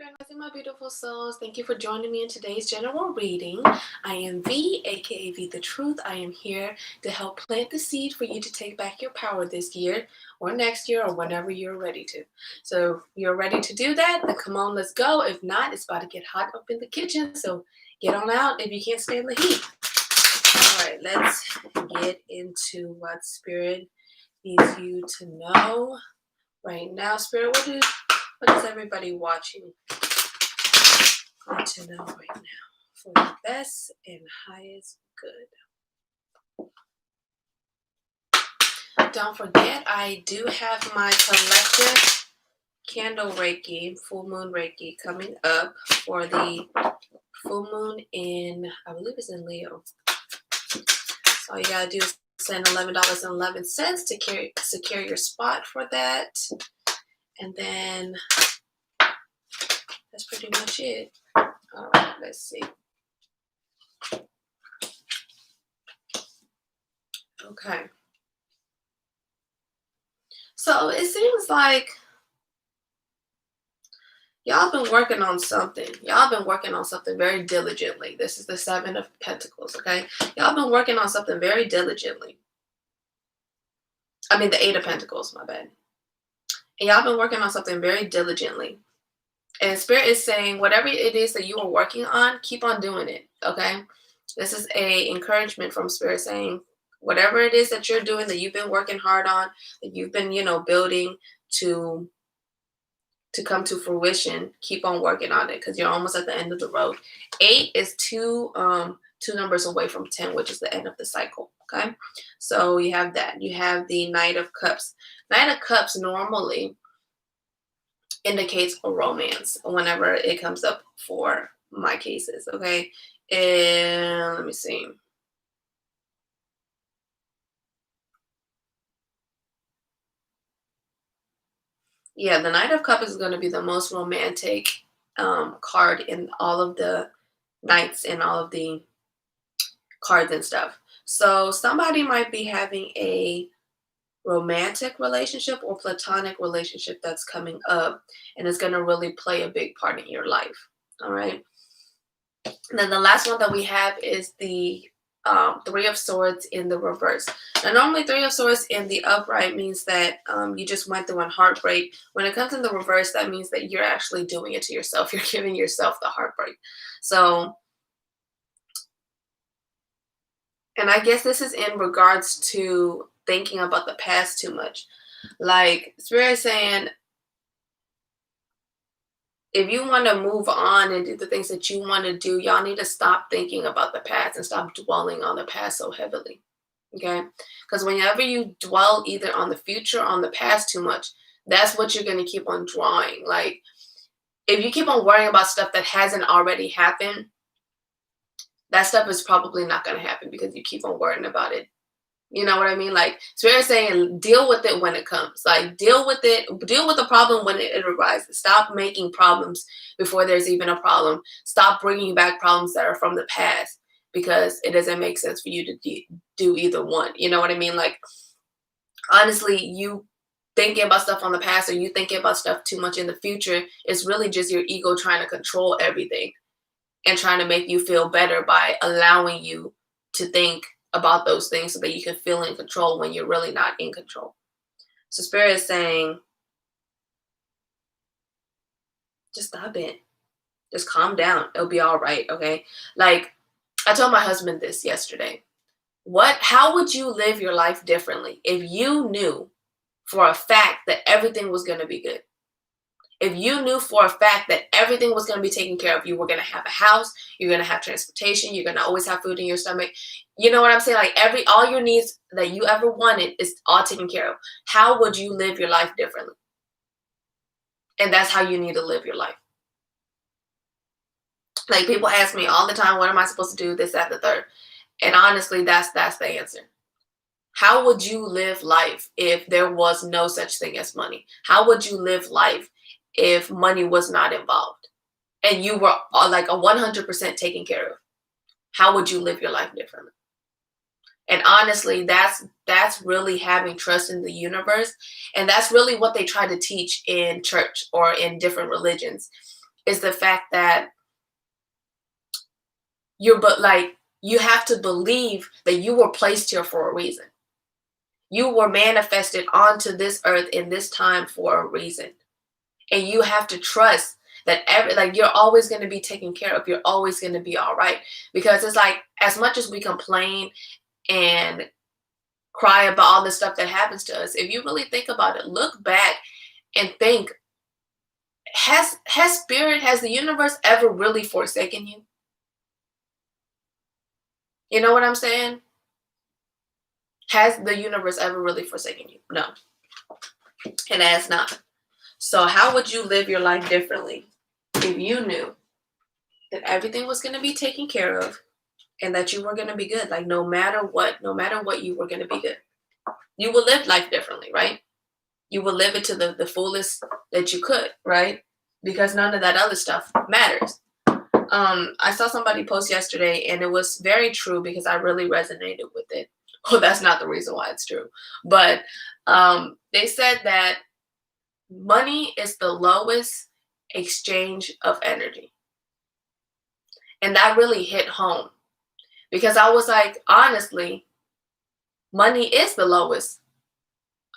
Grand Rising, my beautiful souls. Thank you for joining me in today's general reading. I am V, aka V the Truth. I am here to help plant the seed for you to take back your power this year or next year or whenever you're ready to. So if you're ready to do that, then come on, let's go. If not, it's about to get hot up in the kitchen. So get on out if you can't stand the heat. All right, let's get into what Spirit needs you to know right now. Spirit, what is everybody watching want to know right now for the best and highest good? Don't forget, I do have my collective candle Reiki, full moon Reiki coming up for the full moon in, I believe it's in Leo. So all you gotta do is send $11.11 to secure your spot for that. And then that's pretty much it. All right, let's see. Okay. So it seems like y'all been working on something. Y'all been working on something very diligently. This is the Seven of Pentacles, okay? Y'all been working on something very diligently. I mean, the Eight of Pentacles, my bad. And y'all been working on something very diligently. And Spirit is saying, whatever it is that you are working on, keep on doing it, okay? This is a encouragement from Spirit saying, whatever it is that you're doing, that you've been working hard on, that you've been, building to come to fruition, keep on working on it because you're almost at the end of the road. 8 is two numbers away from 10, which is the end of the cycle. Okay, so you have that. You have the Knight of Cups. Knight of Cups normally indicates a romance whenever it comes up for my cases. Okay, and let me see. Yeah, the Knight of Cups is going to be the most romantic card in all of the knights and all of the cards and stuff. So somebody might be having a romantic relationship or platonic relationship that's coming up, and it's going to really play a big part in your life. All right. And then the last one that we have is the Three of Swords in the reverse. Now, normally Three of Swords in the upright means that you just went through a heartbreak. When it comes in the reverse, that means that you're actually doing it to yourself. You're giving yourself the heartbreak. So, and I guess this is in regards to thinking about the past too much. Like Spirit saying, if you want to move on and do the things that you want to do, y'all need to stop thinking about the past and stop dwelling on the past so heavily. Okay? Because whenever you dwell either on the future or on the past too much, that's what you're going to keep on drawing. Like, if you keep on worrying about stuff that hasn't already happened, that stuff is probably not going to happen because you keep on worrying about it. You know what I mean? Like, Spirit saying, deal with it when it comes. Like, deal with it. Deal with the problem when it arises. Stop making problems before there's even a problem. Stop bringing back problems that are from the past because it doesn't make sense for you to do either one. You know what I mean? Like, honestly, you thinking about stuff on the past or you thinking about stuff too much in the future is really just your ego trying to control everything and trying to make you feel better by allowing you to think about those things so that you can feel in control when you're really not in control. So Spirit is saying, just stop it. Just calm down. It'll be all right, okay? Like, I told my husband this yesterday. How would you live your life differently if you knew for a fact that everything was going to be good? If you knew for a fact that everything was going to be taken care of, you were going to have a house, you're going to have transportation, you're going to always have food in your stomach. You know what I'm saying? Like all your needs that you ever wanted is all taken care of. How would you live your life differently? And that's how you need to live your life. Like, people ask me all the time, what am I supposed to do? This, that, the third. And honestly, that's the answer. How would you live life if there was no such thing as money? How would you live life if money was not involved and you were like a 100% taken care of? How would you live your life differently? And honestly, that's really having trust in the universe. And that's really what they try to teach in church or in different religions, is the fact that you have to believe that you were placed here for a reason. You were manifested onto this earth in this time for a reason. And you have to trust that you're always going to be taken care of. You're always going to be all right. Because it's like, as much as we complain and cry about all the stuff that happens to us, if you really think about it, look back and think, has the universe ever really forsaken you? You know what I'm saying? Has the universe ever really forsaken you? No, it has not. So how would you live your life differently if you knew that everything was going to be taken care of and that you were going to be good? Like, no matter what, you were going to be good. You will live life differently, right? You will live it to the fullest that you could, right? Because none of that other stuff matters. I saw somebody post yesterday, and it was very true because I really resonated with it. Well, that's not the reason why it's true. But they said that money is the lowest exchange of energy. And that really hit home because I was like, honestly, money is the lowest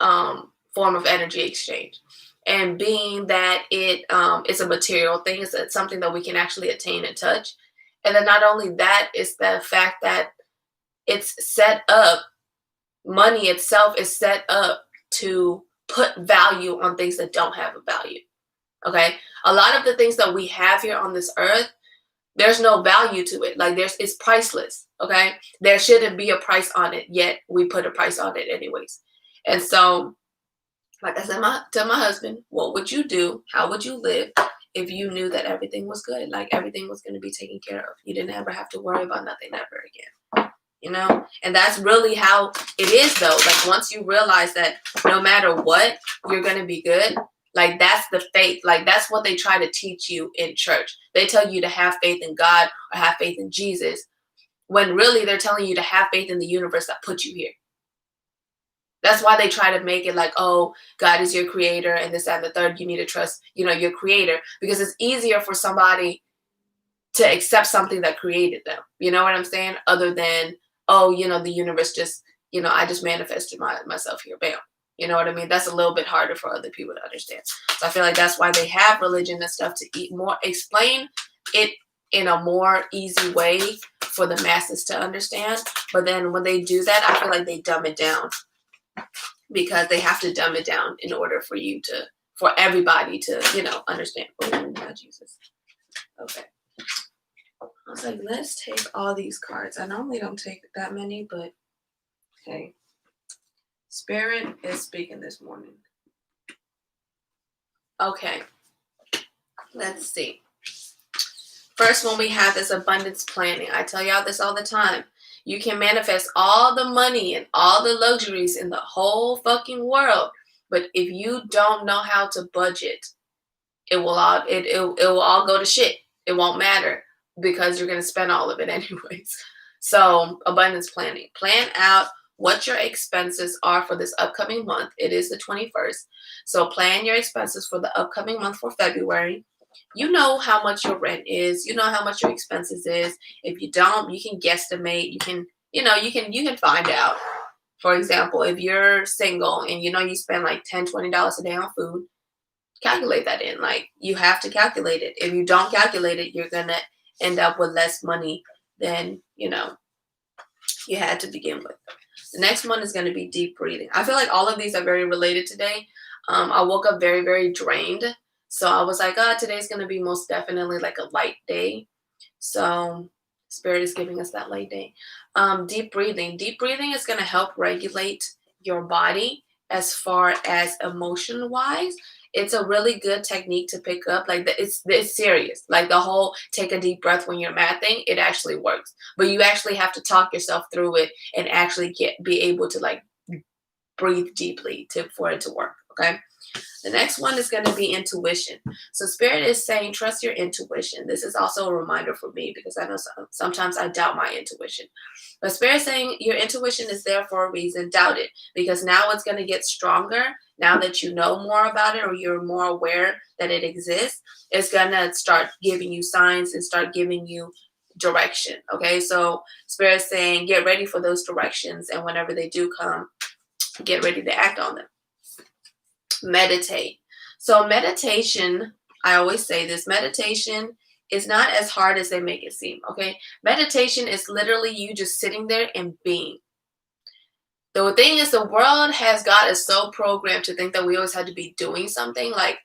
form of energy exchange. And being that it's a material thing, it's something that we can actually attain and touch. And then not only that, it's the fact that it's set up, money itself is set up to put value on things that don't have a value. Okay? A lot of the things that we have here on this earth, there's no value to it. Like it's priceless. Okay? There shouldn't be a price on it, yet we put a price on it anyways. And so, like I said to my husband, what would you do? How would you live if you knew that everything was good? Like everything was going to be taken care of. You didn't ever have to worry about nothing ever again. You know? And that's really how it is though. Like once you realize that no matter what, you're going to be good. Like that's the faith. Like that's what they try to teach you in church. They tell you to have faith in God or have faith in Jesus, when really they're telling you to have faith in the universe that put you here. That's why they try to make it like, oh, God is your creator and this, that, and the third. You need to trust, your creator, because it's easier for somebody to accept something that created them. You know what I'm saying? Other than, oh, the universe just, I just manifested myself here. Bam. You know what I mean? That's a little bit harder for other people to understand. So I feel like that's why they have religion and stuff to explain it in a more easy way for the masses to understand. But then when they do that, I feel like they dumb it down. Because they have to dumb it down in order for everybody to, understand. Oh, my Jesus. Okay. I was like, let's take all these cards. I normally don't take that many, but okay. Spirit is speaking this morning. Okay. Let's see. First one we have is abundance planning. I tell y'all this all the time. You can manifest all the money and all the luxuries in the whole fucking world. But if you don't know how to budget, it will all go to shit. It won't matter because you're going to spend all of it anyways. So abundance planning. Plan out what your expenses are for this upcoming month. It is the 21st. So plan your expenses for the upcoming month for February. You know how much your rent is. You know how much your expenses is. If you don't, you can guesstimate. You can find out. For example, if you're single and you spend like $10, $20 a day on food, calculate that in. Like you have to calculate it. If you don't calculate it, you're gonna end up with less money than you had to begin with. The next one is going to be deep breathing. I feel like all of these are very related today. I woke up very, very drained. So I was like, today's going to be most definitely like a light day. So Spirit is giving us that light day. Deep breathing. Deep breathing is going to help regulate your body as far as emotion-wise. It's a really good technique to pick up. Like it's serious. Like the whole take a deep breath when you're mad thing, it actually works. But you actually have to talk yourself through it and actually be able to like breathe deeply for it to work. Okay. The next one is going to be intuition. So Spirit is saying, trust your intuition. This is also a reminder for me because I know sometimes I doubt my intuition. But Spirit is saying your intuition is there for a reason. Doubt it, because now it's going to get stronger. Now that you know more about it, or you're more aware that it exists, it's going to start giving you signs and start giving you direction. Okay, so Spirit is saying get ready for those directions, and whenever they do come, get ready to act on them. Meditate. So meditation, I always say this, meditation is not as hard as they make it seem. Okay, meditation is literally you just sitting there and being. The thing is, the world has got us so programmed to think that we always have to be doing something. Like,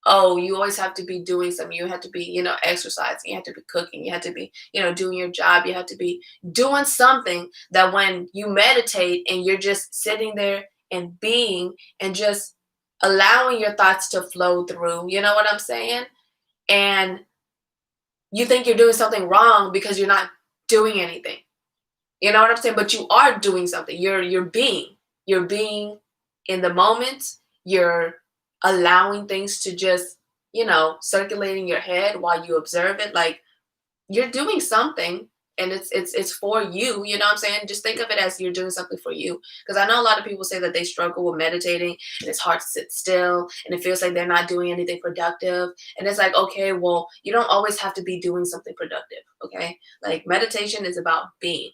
oh, you always have to be doing something. You have to be, exercising. You have to be cooking. You have to be, doing your job. You have to be doing something that when you meditate and you're just sitting there and being and just allowing your thoughts to flow through, you know what I'm saying? And you think you're doing something wrong because you're not doing anything. You know what I'm saying? But you are doing something. You're being. You're being in the moment. You're allowing things to just, circulate in your head while you observe it. Like, you're doing something, and it's for you. You know what I'm saying? Just think of it as you're doing something for you. Because I know a lot of people say that they struggle with meditating and it's hard to sit still and it feels like they're not doing anything productive. And it's like, okay, well, you don't always have to be doing something productive. Okay. Like, meditation is about being,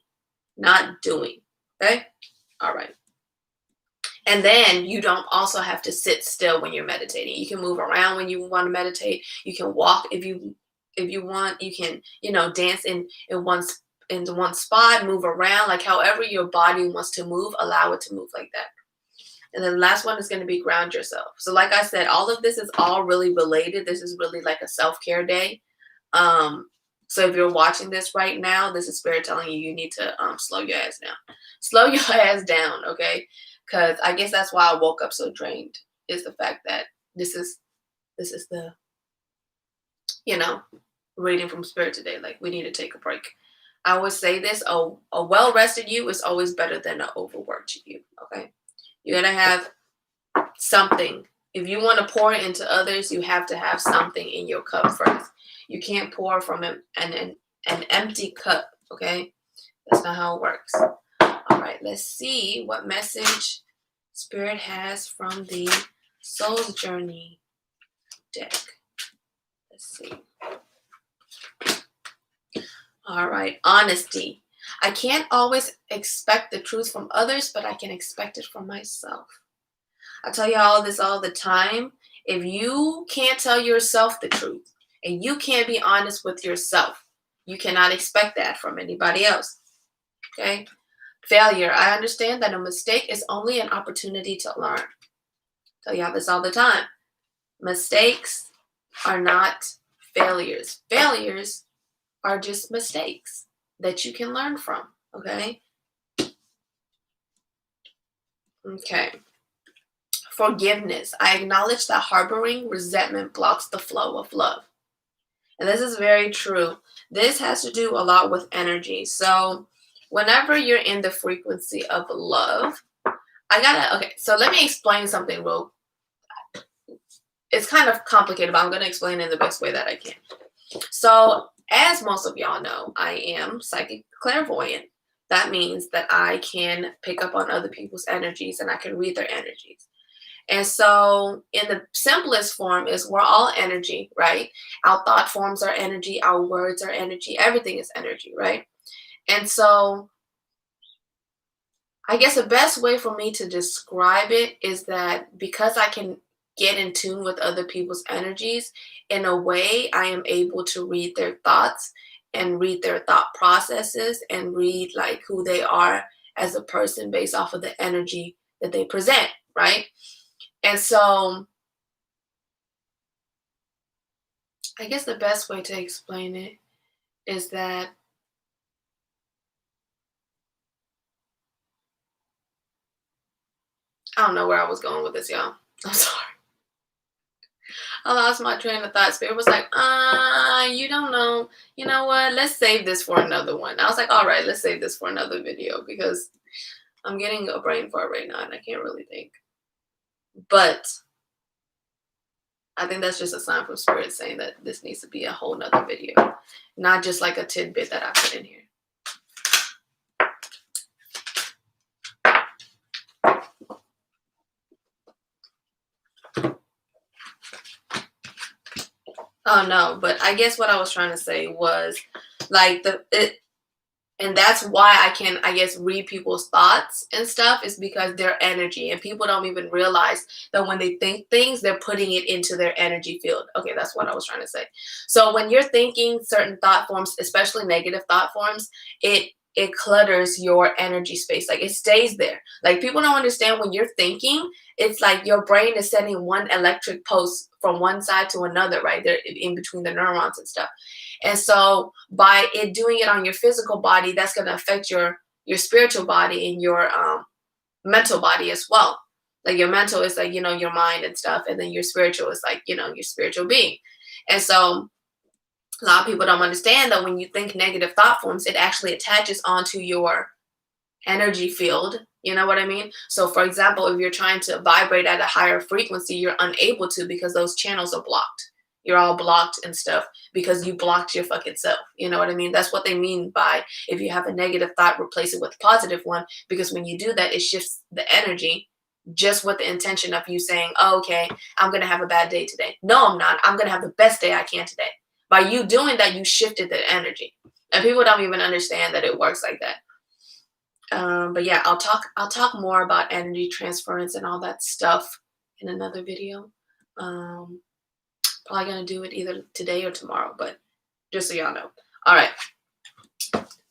not doing. Okay. All right. And then you don't also have to sit still when you're meditating. You can move around when you want to meditate. You can walk if you want. You can, dance in one spot, move around, like however your body wants to move, allow it to move like that. And then the last one is going to be ground yourself. So like I said, all of this is all really related. This is really like a self-care day. So if you're watching this right now, this is Spirit telling you need to slow your ass down. Slow your ass down, okay? Because I guess that's why I woke up so drained, is the fact that this is the, reading from Spirit today. Like, we need to take a break. I always say this, a well-rested you is always better than an overworked you, okay? You're going to have something. If you want to pour into others, you have to have something in your cup first. You can't pour from an empty cup, okay? That's not how it works. All right, let's see what message Spirit has from the Soul's Journey deck. Let's see. All right, honesty. I can't always expect the truth from others, but I can expect it from myself. I tell you all this all the time. If you can't tell yourself the truth and you can't be honest with yourself, you cannot expect that from anybody else. Okay? Failure. I understand that a mistake is only an opportunity to learn. I tell y'all this all the time. Mistakes are not failures. Failures are just mistakes that you can learn from. Okay? Okay. Forgiveness. I acknowledge that harboring resentment blocks the flow of love. And this is very true. This has to do a lot with energy. So whenever you're in the frequency of love, so let me explain something real. It's kind of complicated, but I'm going to explain it in the best way that I can. So as most of y'all know, I am psychic clairvoyant. That means that I can pick up on other people's energies and I can read their energies. And so in the simplest form is we're all energy, right? Our thought forms are energy. Our words are energy. Everything is energy, right? And so I guess the best way for me to describe it is that because I can get in tune with other people's energies, in a way, I am able to read their thoughts and read their thought processes and read like who they are as a person based off of the energy that they present, right? And so I guess the best way to explain it is that I don't know where I was going with this, y'all. I'm sorry. I lost my train of thought. Spirit was like, you don't know. You know what? Let's save this for another one. I was like, all right, let's save this for another video because I'm getting a brain fart right now and I can't really think. But I think that's just a sign from spirit saying that this needs to be a whole nother video, not just like a tidbit that I put in here. Oh no, but I guess what I was trying to say was like and that's why I can, I guess, read people's thoughts and stuff, is because their energy, and people don't even realize that when they think things, they're putting it into their energy field. Okay, that's what I was trying to say. So when you're thinking certain thought forms, especially negative thought forms, it clutters your energy space. Like it stays there. Like people don't understand when you're thinking, it's like your brain is sending one electric pulse from one side to another, right? There in between the neurons and stuff. And so by it doing it on your physical body, that's going to affect your spiritual body and your mental body as well. Like your mental is like, your mind and stuff. And then your spiritual is like, your spiritual being. And so a lot of people don't understand that when you think negative thought forms, it actually attaches onto your energy field. You know what I mean? So for example, if you're trying to vibrate at a higher frequency, you're unable to because those channels are blocked. You're all blocked and stuff because you blocked your fucking self. You know what I mean? That's what they mean by if you have a negative thought, replace it with a positive one. Because when you do that, it shifts the energy just with the intention of you saying, oh, okay, I'm going to have a bad day today. No, I'm not. I'm going to have the best day I can today. By you doing that, you shifted the energy. And people don't even understand that it works like that. But yeah, I'll talk more about energy transference and all that stuff in another video. Probably gonna do it either today or tomorrow, but just so y'all know. All right.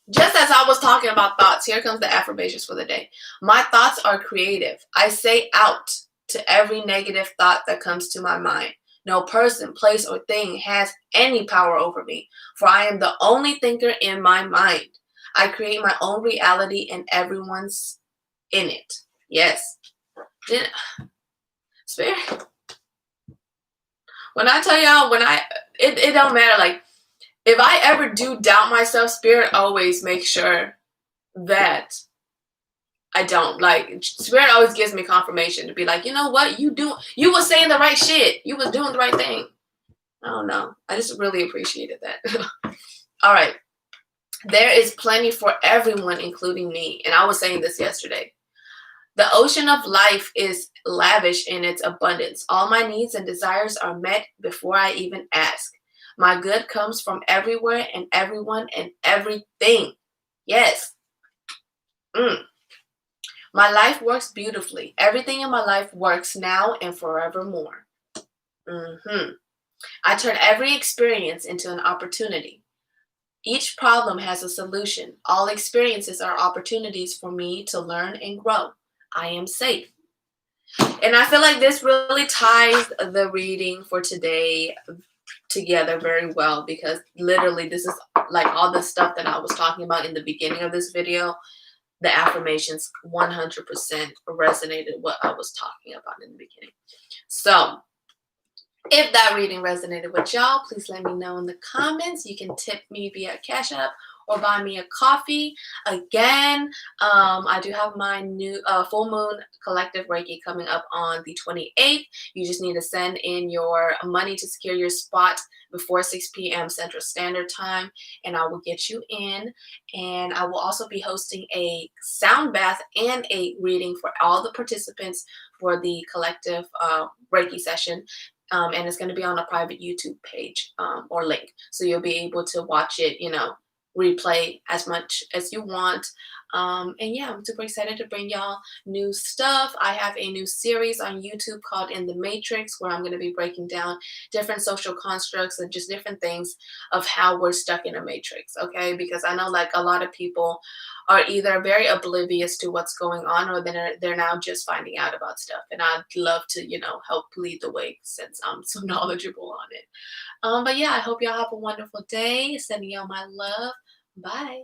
Just as I was talking about thoughts, here comes the affirmations for the day. My thoughts are creative. I say out to every negative thought that comes to my mind. No person, place, or thing has any power over me, for I am the only thinker in my mind. I create my own reality and everyone's in it. Yes. Spirit. When I tell y'all, it don't matter. Like, if I ever do doubt myself, Spirit always makes sure that I don't. Like, Spirit always gives me confirmation to be like, you know what? You was saying the right shit. You was doing the right thing. I don't know. I just really appreciated that. All right. There is plenty for everyone, including me. And I was saying this yesterday. The ocean of life is lavish in its abundance. All my needs and desires are met before I even ask. My good comes from everywhere and everyone and everything. Yes. My life works beautifully. Everything in my life works now and forevermore. I turn every experience into an opportunity. Each problem has a solution. All experiences are opportunities for me to learn and grow. I am safe. And I feel like this really ties the reading for today together very well, because literally this is like all the stuff that I was talking about in the beginning of this video. The affirmations 100% resonated what I was talking about in the beginning. So if that reading resonated with y'all, please let me know in the comments. You can tip me via Cash App or buy me a coffee. Again, I do have my new Full Moon Collective Reiki coming up on the 28th. You just need to send in your money to secure your spot before 6 p.m. Central Standard Time, and I will get you in. And I will also be hosting a sound bath and a reading for all the participants for the collective Reiki session. And it's going to be on a private YouTube page or link. So you'll be able to watch it, replay as much as you want. And yeah, I'm super excited to bring y'all new stuff. I have a new series on YouTube called In the Matrix, where I'm going to be breaking down different social constructs and just different things of how we're stuck in a matrix. Okay, because I know like a lot of people are either very oblivious to what's going on, or they're now just finding out about stuff. And I'd love to, help lead the way since I'm so knowledgeable on it. But yeah, I hope y'all have a wonderful day. Sending y'all my love. Bye.